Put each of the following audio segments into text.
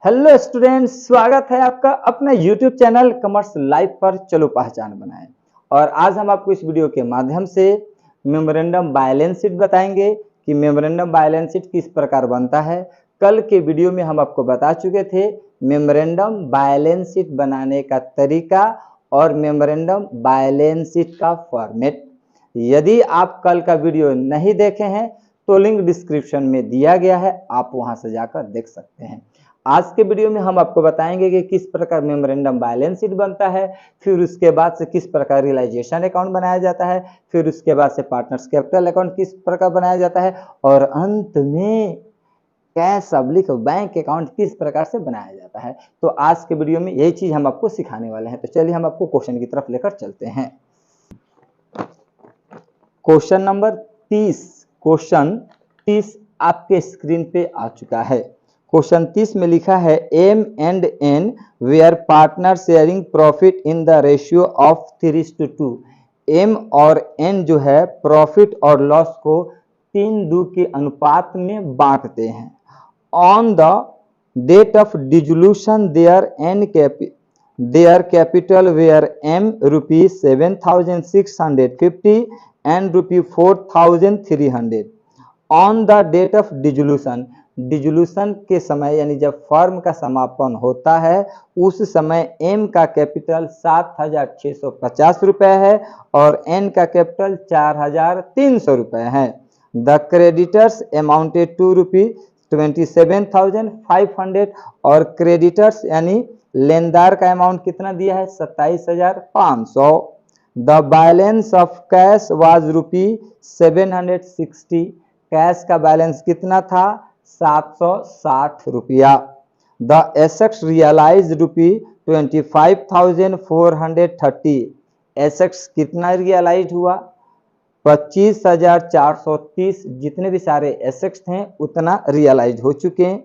Hello students, स्वागत है आपका अपना यूट्यूब चैनल कॉमर्स लाइव पर। चलो पहचान बनाएं। और आज हम आपको इस वीडियो के माध्यम से मेमोरेंडम बैलेंस शीट बताएंगे कि मेमोरेंडम बैलेंस शीट किस प्रकार बनता है। कल के वीडियो में हम आपको बता चुके थे मेमोरेंडम बैलेंस शीट बनाने का तरीका और मेमोरेंडम बैलेंस शीट का फॉर्मेट। यदि आप कल का वीडियो नहीं देखे हैं तो लिंक डिस्क्रिप्शन में दिया गया है, आप वहां से जाकर देख सकते हैं। आज के वीडियो में हम आपको बताएंगे कि किस प्रकार मेमोरेंडम बैलेंस शीट बनता है, फिर उसके बाद से किस प्रकार रियलाइजेशन अकाउंट बनाया जाता है, फिर उसके बाद से पार्टनर्स कैपिटल अकाउंट किस प्रकार बनाया जाता है, और अंत में कैश पब्लिक बैंक अकाउंट किस प्रकार से बनाया जाता है। तो आज के वीडियो में यही चीज हम आपको सिखाने वाले हैं। तो चलिए हम आपको क्वेश्चन की तरफ लेकर चलते हैं। क्वेश्चन नंबर 30 क्वेश्चन 30 आपके स्क्रीन पे आ चुका है। क्वेश्चन 30 में लिखा है M and N were partner sharing profit in the ratio of 3:2। M और एन जो है प्रॉफिट और लॉस को 3:2 के अनुपात में बांटते हैं। On the date of dissolution their capital were M rupees 7,650 and rupees 4,300 on the date of dissolution। Dissolution के समय यानी जब फर्म का समापन होता है उस समय एम का कैपिटल 7,650 रुपए है और एन का कैपिटल 4,300 रुपए है। द क्रेडिटर्स अमाउंटेड टू ₹27,500 और क्रेडिटर्स यानी लेनदार का अमाउंट कितना दिया है 27,500। The balance of cash was ₹760। Cash का बैलेंस कितना था 760 रुपया। The assets realise ₹25,430। एसेट्स कितना रियलाइज हुआ 25,430। जितने भी सारे एसेट्स थे उतना रियलाइज हो चुके हैं।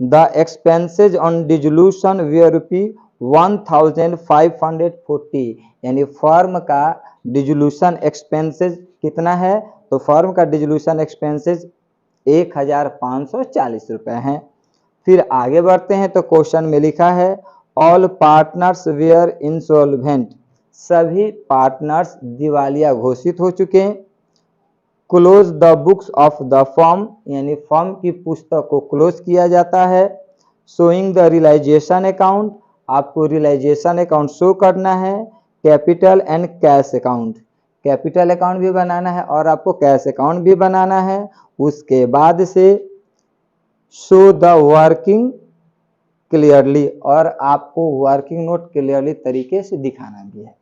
The expenses on dissolution were ₹1,540। यानी फर्म का डिसोल्यूशन एक्सपेंसेज कितना है तो फर्म का डिसोल्यूशन एक्सपेंसेज 1,540 रुपए हैं। फिर आगे बढ़ते हैं तो क्वेश्चन में लिखा है ऑल पार्टनर्स वेयर इंसॉल्वेंट। सभी पार्टनर्स दिवालिया घोषित हो चुके हैं। Close the books of the firm यानी फर्म की पुस्तक को क्लोज किया जाता है। शोइंग द रियलाइजेशन अकाउंट, आपको रियलाइजेशन अकाउंट शो करना है। Capital and cash account, capital account भी बनाना है और आपको कैश अकाउंट भी बनाना है। उसके बाद से शो द वर्किंग क्लियरली, और आपको वर्किंग नोट क्लियरली तरीके से दिखाना भी है।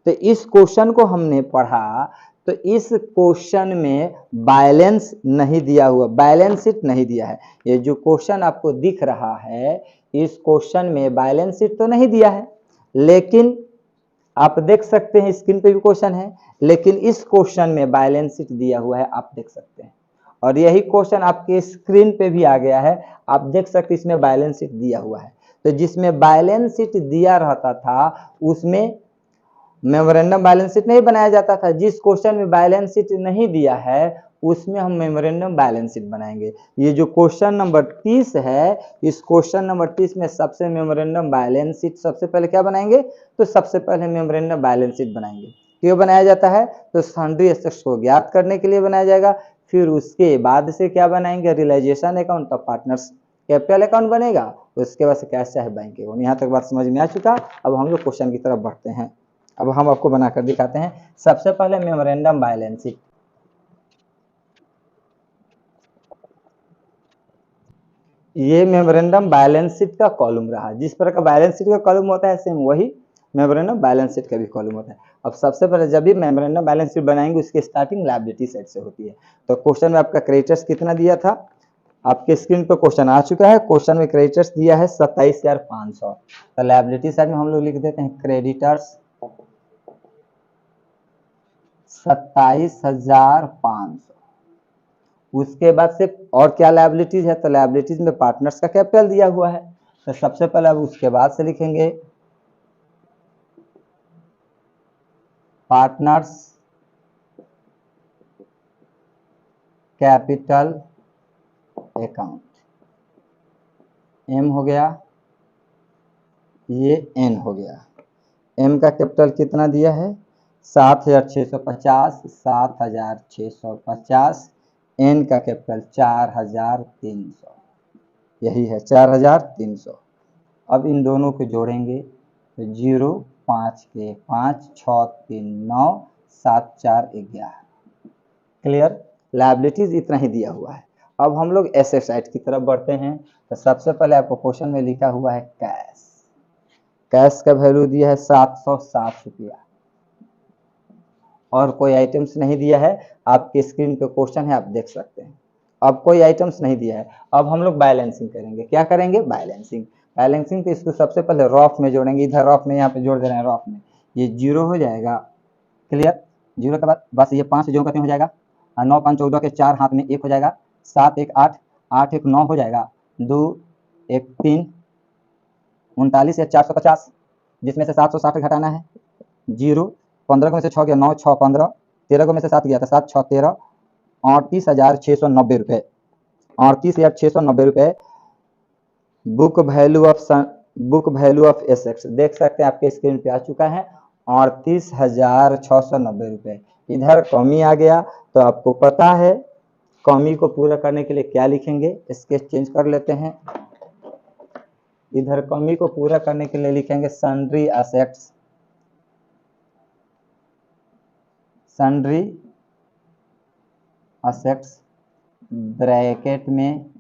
तो इस क्वेश्चन को हमने पढ़ा तो इस क्वेश्चन में बैलेंस नहीं दिया हुआ, बैलेंस शीट नहीं दिया है। ये जो क्वेश्चन आपको दिख रहा है इस क्वेश्चन में बैलेंस शीट तो नहीं दिया है, लेकिन आप देख सकते हैं स्क्रीन पे भी क्वेश्चन है, लेकिन इस क्वेश्चन में बैलेंस शीट दिया हुआ है, आप देख सकते हैं। और यही क्वेश्चन आपके स्क्रीन पे भी आ गया है, आप देख सकते हैं इसमें बैलेंस शीट दिया हुआ है। तो जिसमें बैलेंस शीट दिया रहता था उसमें मेमोरेंडम बैलेंस शीट नहीं बनाया जाता था। जिस क्वेश्चन में बैलेंस शीट नहीं दिया है उसमें हम मेमोरेंडम बैलेंस शीट बनाएंगे। ये जो क्वेश्चन नंबर 30 है इस क्वेश्चन नंबर 30 में सबसे मेमोरेंडम बैलेंस शीट सबसे पहले क्या बनाएंगे तो सबसे पहले मेमोरेंडम बैलेंस शीट बनाएंगे। क्यों बनाया जाता है तो सन्ड्री एसेट्स को ज्ञात करने के लिए बनाया जाएगा। फिर उसके बाद से क्या बनाएंगे रियलाइजेशन अकाउंट, तब पार्टनर्स कैपिटल अकाउंट बनेगा, उसके बाद से कैश चाहे बैंक अकाउंट। यहाँ तक बात समझ में आ चुका। अब हम लोग क्वेश्चन की तरफ बढ़ते हैं। अब हम आपको बनाकर दिखाते हैं। सबसे पहले मेमोरेंडम बैलेंस शीट, ये मेमोरेंडम बैलेंस शीट का कॉलम रहा। जिस प्रकार का बैलेंस शीट का कॉलम होता है सेम वही मेमोरेंडम बैलेंस शीट का भी कॉलम होता है। अब सबसे पहले जब भी मेमोरेंडम बैलेंस शीट बनाएंगे उसकी स्टार्टिंग लायबिलिटी साइड से होती है। तो क्वेश्चन में आपका क्रेडिटर्स कितना दिया था, आपके स्क्रीन पर क्वेश्चन आ चुका है। क्वेश्चन में क्रेडिटर्स दिया है 27,500। तो लायबिलिटी साइड में हम लोग लिख देते हैं क्रेडिटर्स 27,500। उसके बाद से और क्या लायबिलिटीज है तो लायबिलिटीज में पार्टनर्स का कैपिटल दिया हुआ है। तो सबसे पहले अब उसके बाद से लिखेंगे पार्टनर्स कैपिटल अकाउंट। M हो गया, ये N हो गया। M का कैपिटल कितना दिया है 7650, 7650। N का कैपिटल 4300, यही है 4300। अब इन दोनों को जोड़ेंगे तो 0 5 के 5 6 3 9 7 4 11। क्लियर, लायबिलिटीज इतना ही दिया हुआ है। अब हम लोग एसेट साइड की तरफ बढ़ते हैं। तो सबसे पहले आपको क्वेश्चन में लिखा हुआ है कैश। कैश का वैल्यू दिया है 760 रुपया और कोई आइटम्स नहीं दिया है। आपके स्क्रीन पे क्वेश्चन है, आप देख सकते हैं। अब कोई आइटम्स नहीं दिया है। अब हम लोग बैलेंसिंग करेंगे। क्या करेंगे? बैलेंसिंग। बैलेंसिंग तो इसको सबसे पहले रॉफ में जोड़ेंगे। इधर रॉफ में, यहाँ पे जोड़ दे रहे हैं रॉफ में। ये 0 हो जाएगा। क्लियर, 0 के बाद बस ये 5 जो करते हो जाएगा। 9 5 14 के 4 हाथ में 1 हो जाएगा। 7 1 8, 8 1 9 हो जाएगा। 2 1 3, 39 या 450, जिसमें से 760 घटाना है। 0 15 को में से 6 गया, 9 6 15, 13 को में से 7 गया था, 7 6 13, 38,690 रुपये। 38,690 रुपये बुक वैल्यू ऑफ एसेट्स। देख सकते हैं आपके स्क्रीन पे आ चुका है 38,690 रुपये। इधर कमी आ गया तो आपको पता है कमी को पूरा करने के लिए क्या लिखेंगे। स्केच चेंज कर लेते हैं। इधर कमी को पूरा करने के लिए लिखेंगे sundry assets. Sundry assets bracket में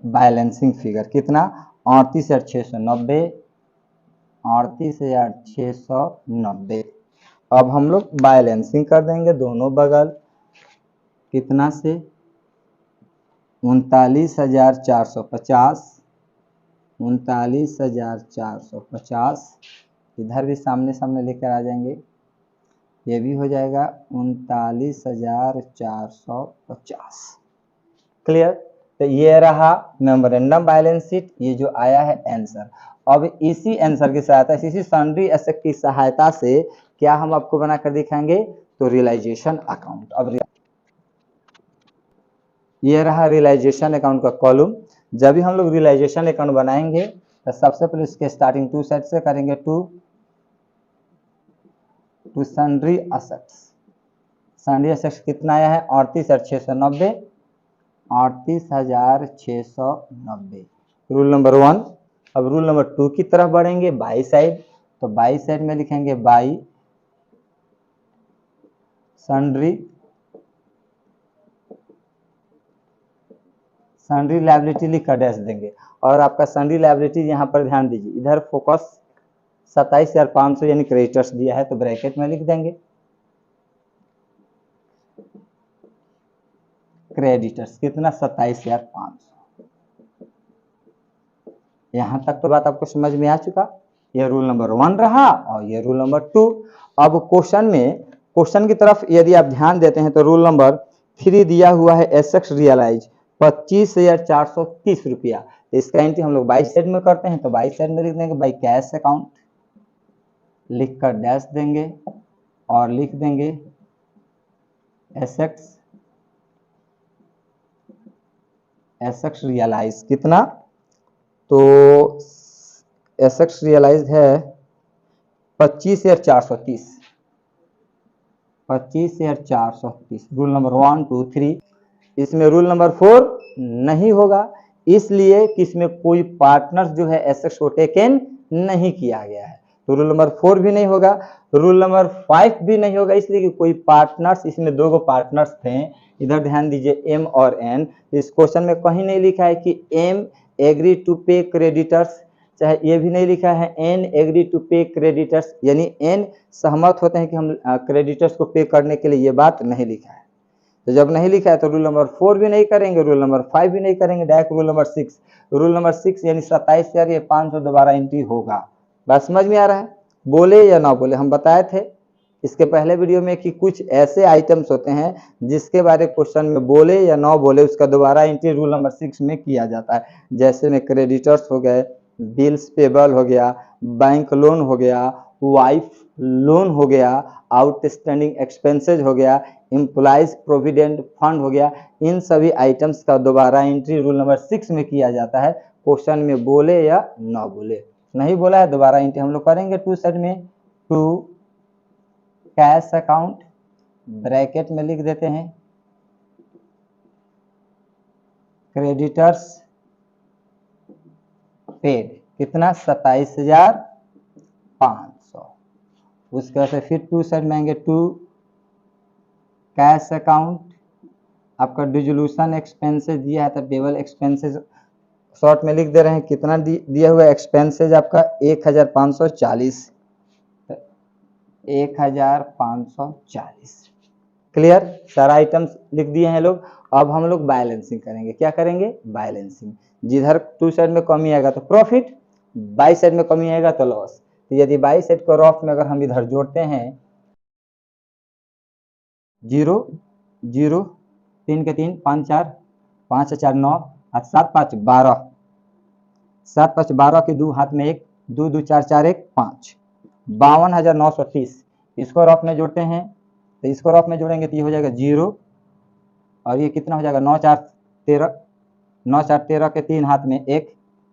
बैलेंसिंग फिगर कितना 38,690, 38,690। अब हम लोग बैलेंसिंग कर देंगे दोनों बगल। कितना से 39,450, 39,450। इधर भी सामने सामने लेकर आ जाएंगे। ये भी हो जाएगा 39,450। क्लियर, तो ये रहा मेमोरेंडम बैलेंस शीट। ये जो आया है आंसर। अब इसी आंसर की सहायता से, इसी सन्ड्री एसेट की सहायता से क्या हम आपको बनाकर दिखाएंगे तो रियलाइजेशन अकाउंट। अब ये रहा रियलाइजेशन अकाउंट का कॉलम। जब भी हम लोग रियलाइजेशन अकाउंट बनाएंगे तो सबसे पहले इसके स्टार्टिंग 2 साइड से करेंगे। To sundry assets. Sundry assets कितना आया है 38,690, 38,690। Rule number 1। अब रूल नंबर 2 की तरफ बढ़ेंगे, बाई साइड। तो बाई साइड में लिखेंगे बाई सन्ड्री लायबिलिटी लिखकर डैश देंगे। और आपका सन्ड्री लायबिलिटी यहाँ पर ध्यान दीजिए, इधर फोकस 27,500 यानी क्रेडिटर्स दिया है तो ब्रैकेट में लिख देंगे क्रेडिटर्स कितना 27,500। यहां तक तो बात आपको समझ में आ चुका। ये रूल नंबर 1 रहा और ये रूल नंबर 2। अब क्वेश्चन की तरफ यदि आप ध्यान देते हैं तो रूल नंबर 3 दिया हुआ है एसेट्स रियलाइज 25,430 रुपया। तो इसका एंट्री हम लोग बाई साइड में करते हैं। तो बाई साइड में लिख देंगे बाई कैश अकाउंट, लिखकर डैश देंगे और लिख देंगे एसेट्स रियलाइज कितना। तो एसेट्स रियलाइज है 25,430, 25,430। Rule number 1 2 3। इसमें रूल नंबर 4 नहीं होगा, इसलिए कि इसमें कोई पार्टनर्स जो है एसेट्स को टेकन नहीं किया गया है। तो रूल नंबर 4 भी नहीं होगा। रूल नंबर 5 भी नहीं होगा, इसलिए कि कोई पार्टनर्स, इसमें 2 पार्टनर्स थे। इधर ध्यान दीजिए एम और एन। इस क्वेश्चन में कहीं नहीं लिखा है कि एम एग्री टू पे क्रेडिटर्स, चाहे ये भी नहीं लिखा है एन एग्री टू पे क्रेडिटर्स, यानी एन सहमत होते हैं कि हम क्रेडिटर्स को पे करने के लिए, ये बात नहीं लिखा है। तो जब नहीं लिखा है तो रूल नंबर 4 भी नहीं करेंगे, रूल नंबर 5 भी नहीं करेंगे, direct rule number 6। Rule number 6 यानी 27,500 दोबारा एंट्री होगा। बात समझ में आ रहा है? बोले या ना बोले, हम बताए थे इसके पहले वीडियो में कि कुछ ऐसे आइटम्स होते हैं जिसके बारे क्वेश्चन में बोले या ना बोले उसका दोबारा एंट्री रूल नंबर 6 में किया जाता है। जैसे में क्रेडिटर्स हो गए, बिल्स पेबल हो गया, बैंक लोन हो गया, वाइफ लोन हो गया, आउटस्टैंडिंग एक्सपेंसेज हो गया, एम्प्लॉइज प्रोविडेंट फंड हो गया, इन सभी आइटम्स का दोबारा एंट्री रूल नंबर 6 में किया जाता है। क्वेश्चन में बोले या ना बोले, नहीं बोला है दोबारा एंट्री हम लोग करेंगे टू साइड में। टू कैश अकाउंट ब्रैकेट में लिख देते हैं क्रेडिटर्स पेड, कितना 27,500। उसके बाद से फिर टू साइड में आएंगे टू कैश अकाउंट, आपका डिसोल्यूशन एक्सपेंसेस दिया है तो टेबल एक्सपेंसेस शॉर्ट में लिख दे रहे हैं, कितना दिया हुआ एक्सपेंसेज आपका 1,540, 1,540। क्लियर, सारा आइटम्स लिख दिए हैं लोग। अब हम लोग बैलेंसिंग करेंगे, क्या करेंगे बैलेंसिंग। जिधर टू साइड में कमी आएगा तो प्रॉफिट, बाई साइड में कमी आएगा तो लॉस। तो यदि बाई साइड को रॉफ में अगर हम इधर जोड़ते हैं 0 0 3 के 3 5 4 5 4 9 7 5 12, 7 5 12 के 2 हाथ में 1 2 2 4 4 1 5, 52,930। इसको रफ में जोड़ते हैं तो इसको रफ में जोड़ेंगे तो ये हो जाएगा 0 और ये कितना हो जाएगा 9 4 13, 9 4 13 के 3 हाथ में 1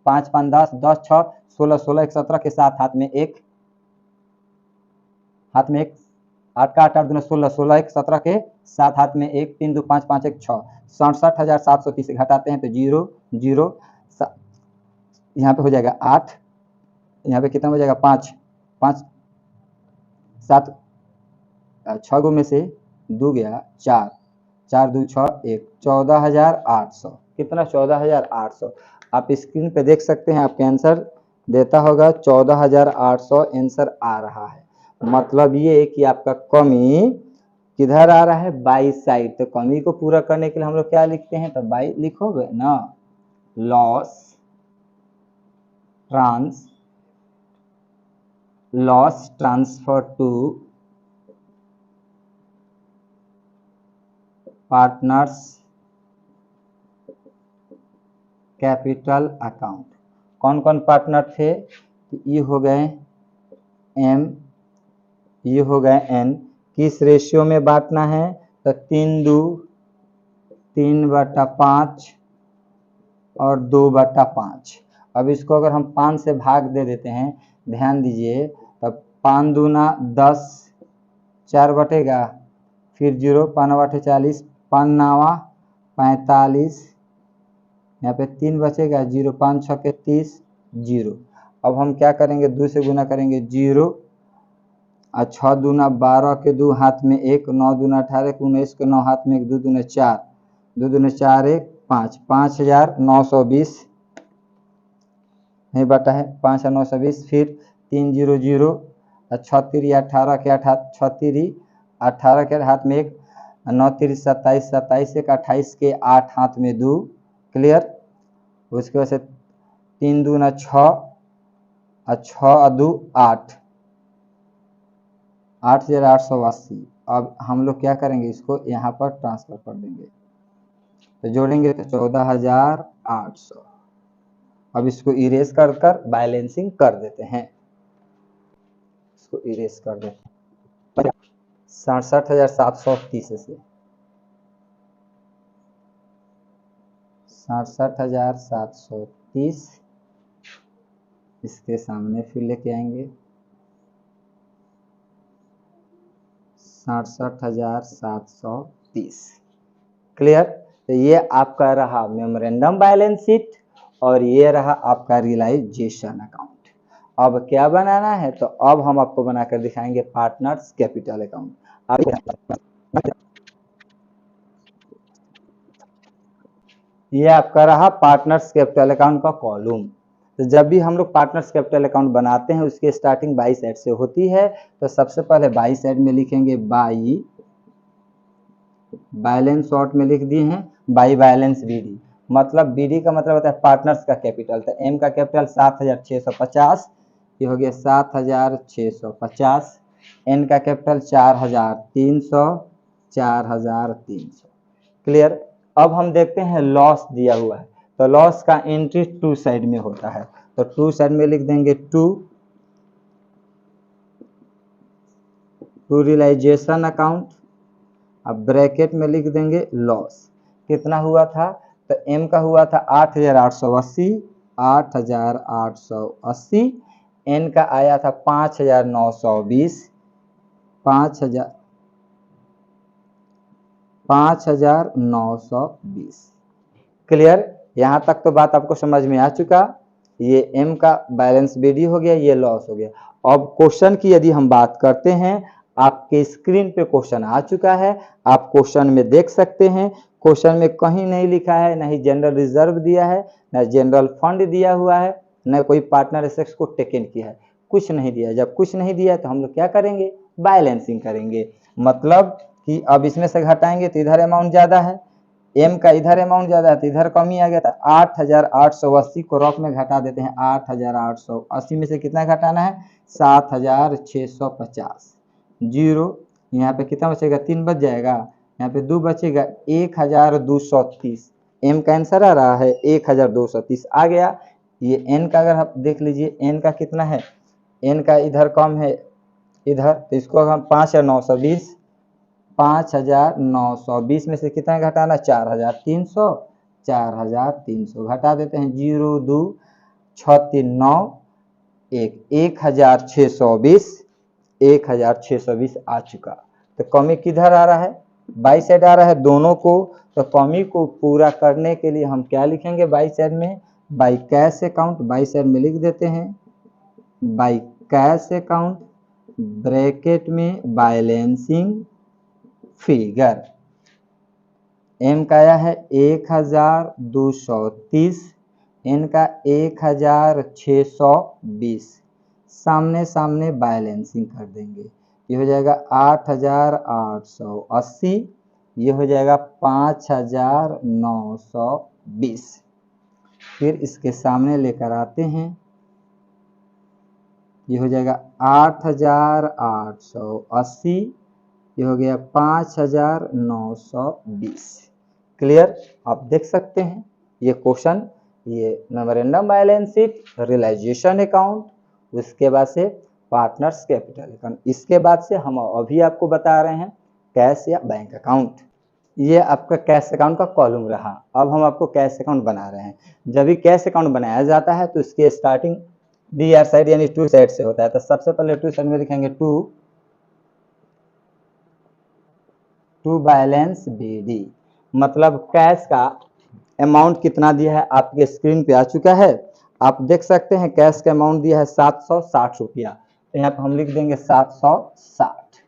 5 5 10 10 6 16 16 1 17 के 7 हाथ में 1 8 का 8 8 2 16 16 1 17 के 7 हाथ में 1 3 2 5 5 1 6, 67,730 घटाते हैं तो 0 0, यहाँ पे हो जाएगा 8, यहाँ पे कितना हो जाएगा 5 5 7 6 गो में से 2 गया 4 4 2 6 1, 14,800। कितना 14,800। आप स्क्रीन पे देख सकते हैं, आपके आंसर देता होगा 14,800 आंसर आ रहा है। मतलब ये कि आपका कमी किधर आ रहा है बाई साइड। तो कमी को पूरा करने के लिए हम लोग क्या लिखते हैं, तो बाई लिखोगे ना, loss transfer to partners capital account. कौन कौन पार्टनर थे, ये हो गए एम, ये हो गए एन। किस रेशियो में बांटना है, तो 3/5 और 2/5। अब इसको अगर हम 5 से भाग दे देते हैं, ध्यान दीजिए, तब 5 दूना 10, 4 बटेगा, फिर 0 5 8 40, 5 9 45, यहाँ पे 3 बचेगा, 0 5 6 के 30 0। अब हम क्या करेंगे, 2 से गुना करेंगे 0 और 6 दूना 12 के 2 हाथ में 1, 9 दूना 18 19 के 9 हाथ में 1, 2 दूना 4, 2 दूना 4 1 5, 5,920 नहीं बटा है 5,920, फिर 3 0 0 और 6 3 18 के 18 के हाथ में 1, 9 3 27 27 1 28 के 8 हाथ में 2। क्लियर, उसके बाद से 3 दूना 6 और 6 और 2 8, 8,880। अब हम लोग क्या करेंगे, इसको यहाँ पर ट्रांसफर कर देंगे तो जोड़ेंगे तो 14,800। अब इसको इरेज कर कर बैलेंसिंग कर देते हैं, इसको इरेज कर देते हैं 67,730 से 67,730 इसके सामने फिर लेके आएंगे 67,730। क्लियर, तो ये आपका रहा मेमोरेंडम बैलेंस शीट और ये रहा आपका रियलाइजेशन अकाउंट। अब क्या बनाना है, तो अब हम आपको बनाकर दिखाएंगे पार्टनर्स कैपिटल अकाउंट। ये आपका रहा पार्टनर्स कैपिटल अकाउंट का कॉलम। तो जब भी हम लोग पार्टनर्स कैपिटल अकाउंट बनाते हैं उसकी स्टार्टिंग बाई साइड से होती है। तो सबसे पहले बाई साइड में लिखेंगे बाई बैलेंस, शॉर्ट में लिख दिए हैं बाई बैलेंस बीडी। मतलब बीडी का मतलब होता है पार्टनर्स का कैपिटल। तो एम का कैपिटल 7,650, ये हो गया 7,650। एन का कैपिटल 4,300, 4,300। क्लियर। अब हम देखते हैं लॉस दिया हुआ है, तो लॉस का एंट्री टू साइड में होता है। तो टू साइड में लिख देंगे टू टू रियलाइजेशन अकाउंट, अब ब्रैकेट में लिख देंगे लॉस। कितना हुआ था, तो एम का हुआ था 8,880, 8,880। एन का आया था 5,920, 5,920। क्लियर, यहाँ तक तो बात आपको समझ में आ चुका। ये एम का बैलेंस बीडी हो गया, ये लॉस हो गया। अब क्वेश्चन की यदि हम बात करते हैं, आपके स्क्रीन पे क्वेश्चन आ चुका है, आप क्वेश्चन में देख सकते हैं। क्वेश्चन में कहीं नहीं लिखा है, ना ही जनरल रिजर्व दिया है, ना जनरल फंड दिया हुआ है, न कोई पार्टनर एसेट्स को टेकन किया है, कुछ नहीं दिया। जब कुछ नहीं दिया तो हम लोग क्या करेंगे, बैलेंसिंग करेंगे। मतलब कि अब इसमें से घटाएंगे तो इधर अमाउंट ज़्यादा है, एम का इधर अमाउंट ज़्यादा है तो इधर कमी आ गया था। 8,880 को रॉक में घटा देते हैं। 8,880 में से कितना घटाना है, 7,650। जीरो यहाँ पे कितना बचेगा, 3 बच जाएगा, यहाँ पे 2 बचेगा, 1,230। एम का आंसर आ रहा है 1,230 आ गया। ये एन का अगर आप देख लीजिए, एन का कितना है, एन का इधर कम है इधर, तो इसको हम 5,920, 5,920 में से कितना घटाना, 4,300, 4,300 घटा देते हैं। 0 2 6 3 9 1, 1,620, 1,620 आ चुका। तो कमी किधर आ रहा है, बाई साइड आ रहा है दोनों को। तो कमी को पूरा करने के लिए हम क्या लिखेंगे बाई साइड में, by cash account, by side में लिख देते हैं बाई कैश अकाउंट, ब्रैकेट में बैलेंसिंग फिगर। एम का आया है 1,230, एन का 1,620। सामने सामने बैलेंसिंग कर देंगे, ये हो जाएगा 8,880, ये हो जाएगा 5,920। फिर इसके सामने लेकर आते हैं, ये हो जाएगा 8,880, ये हो गया 5,920। क्लियर, आप देख सकते हैं ये क्वेश्चन, ये memorandum balance sheet, realisation account, उसके बाद से पार्टनर्स कैपिटल अकाउंट, इसके बाद से हम अभी आपको बता रहे हैं कैश या बैंक अकाउंट। ये आपका कैश अकाउंट का कॉलम रहा। अब हम आपको कैश अकाउंट बना रहे हैं। जब भी कैश अकाउंट बनाया जाता है तो इसकी स्टार्टिंग डी आर साइड यानी टू साइड से होता है। तो सबसे पहले टू साइड में लिखेंगे टू बैलेंस बीडी, मतलब कैश का अमाउंट कितना दिया है आपके स्क्रीन पे आ चुका है। आप देख सकते हैं कैश का अमाउंट दिया है 760 रुपया, तो यहाँ पे हम लिख देंगे 760।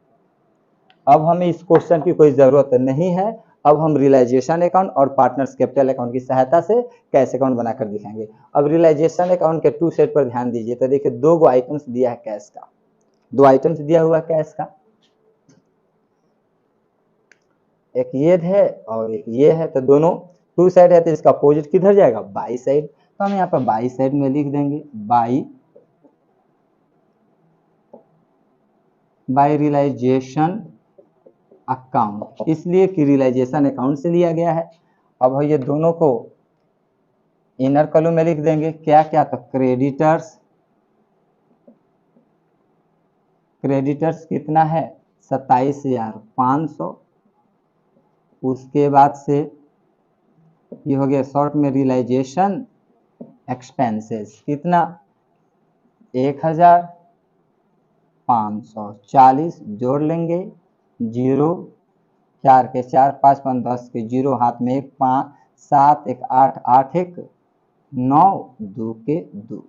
अब हमें इस क्वेश्चन की कोई ज़रूरत नहीं है। अब हम रियलाइजेशन अकाउंट और पार्टनर्स कैपिटल अकाउंट की सहायता से कैश अकाउंट बनाकर दिखाएंगे। अब रियलाइजेशन अकाउंट के टू सेट पर ध्यान दीजिए, तो देखिए 2 आइटम्स दिया है कैश का, 2 आइटम्स दिया हुआ है कैश का, एक ये है और एक ये है। तो दोनों टू साइड है, तो इसका अपोजिट किधर जाएगा, बाई साइड। तो हम यहाँ पर बाई साइड में लिख देंगे बाई रियलाइजेशन अकाउंट, इसलिए कि रियलाइजेशन अकाउंट से लिया गया है। अब ये दोनों को इनर कॉलम में लिख देंगे क्या क्या, तो क्रेडिटर्स कितना है 27,500। उसके बाद से ये हो गया शॉर्ट में रियलाइजेशन एक्सपेंसेस कितना 1,540 जोड़ लेंगे, 0 4 के 4 5 5 10 के 0 हाथ में 1 5 7 1 8 8 1 9 2 के 2।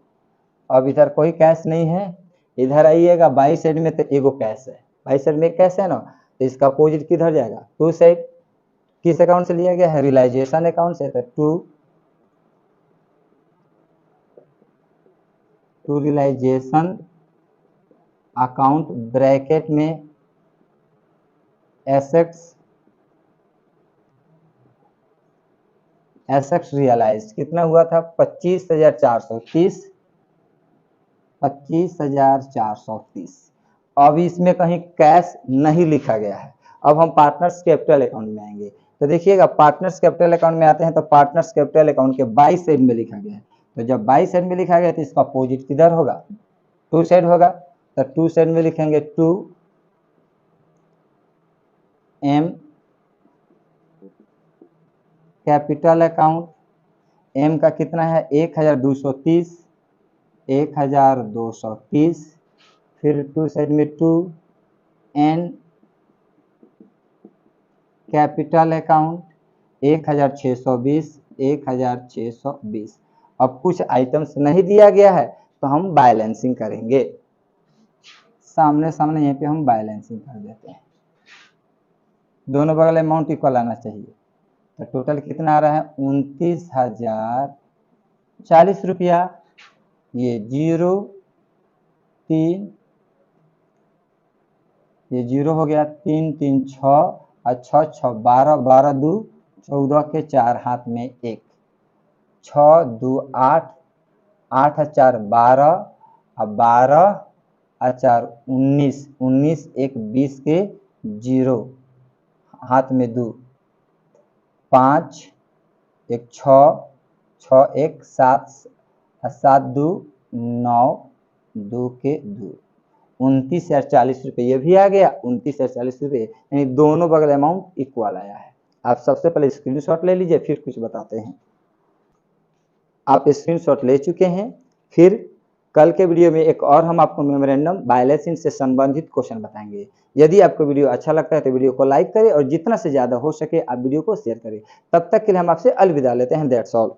अब इधर कोई कैश नहीं है, इधर आइएगा बाई साइड में तो एगो कैश है, बाई साइड में कैश है ना, तो इसका अपोजिट किधर जाएगा, टू साइड। किस अकाउंट से लिया गया है, रियलाइजेशन अकाउंट से। तो टू रियलाइजेशन अकाउंट ब्रैकेट में एसेट्स रियलाइज कितना हुआ था 25,430, 25,430। अब इसमें कहीं कैश नहीं लिखा गया है। अब हम पार्टनर्स कैपिटल अकाउंट में आएंगे, तो देखिएगा पार्टनर्स कैपिटल अकाउंट में आते हैं तो पार्टनर्स कैपिटल अकाउंट के बाई साइड में लिखा गया है। तो जब बाई साइड में लिखा गया तो इसका अपोजिट किधर होगा, टू साइड होगा। तो टू साइड में लिखेंगे एम कैपिटल अकाउंट, एम का कितना है 1230, 1230, फिर टू साइड में 2, एन कैपिटल अकाउंट 1620, 1620। अब कुछ आइटम्स नहीं दिया गया है तो हम बैलेंसिंग करेंगे, सामने सामने यहाँ पे हम बैलेंसिंग कर देते हैं। दोनों बगल अमाउंट इक्वल आना चाहिए, तो टोटल कितना आ रहा है 29,040 रुपया। ये 0 3, ये 0 हो गया, 3 3 6 और 6 6 12, 12 2 14 के 4 हाथ में 1, 6 2 8, 8 4 12 और 12 4 19, 19 1 20 के 0 हाथ में 2, 5 1 6, 6 1 7, 7 2 9, 2 के 2, 29,040 रुपये ये भी आ गया, 29,040 रुपये, यानी दोनों बगल अमाउंट इक्वल आया है। आप सबसे पहले स्क्रीनशॉट ले लीजिए, फिर कुछ बताते हैं। आप स्क्रीनशॉट ले चुके हैं, फिर कल के वीडियो में एक और हम आपको मेमोरेंडम बैलेंसिंग से संबंधित क्वेश्चन बताएंगे। यदि आपको वीडियो अच्छा लगता है तो वीडियो को लाइक करें और जितना से ज़्यादा हो सके आप वीडियो को शेयर करें। तब तक के लिए हम आपसे अलविदा लेते हैं। That's all.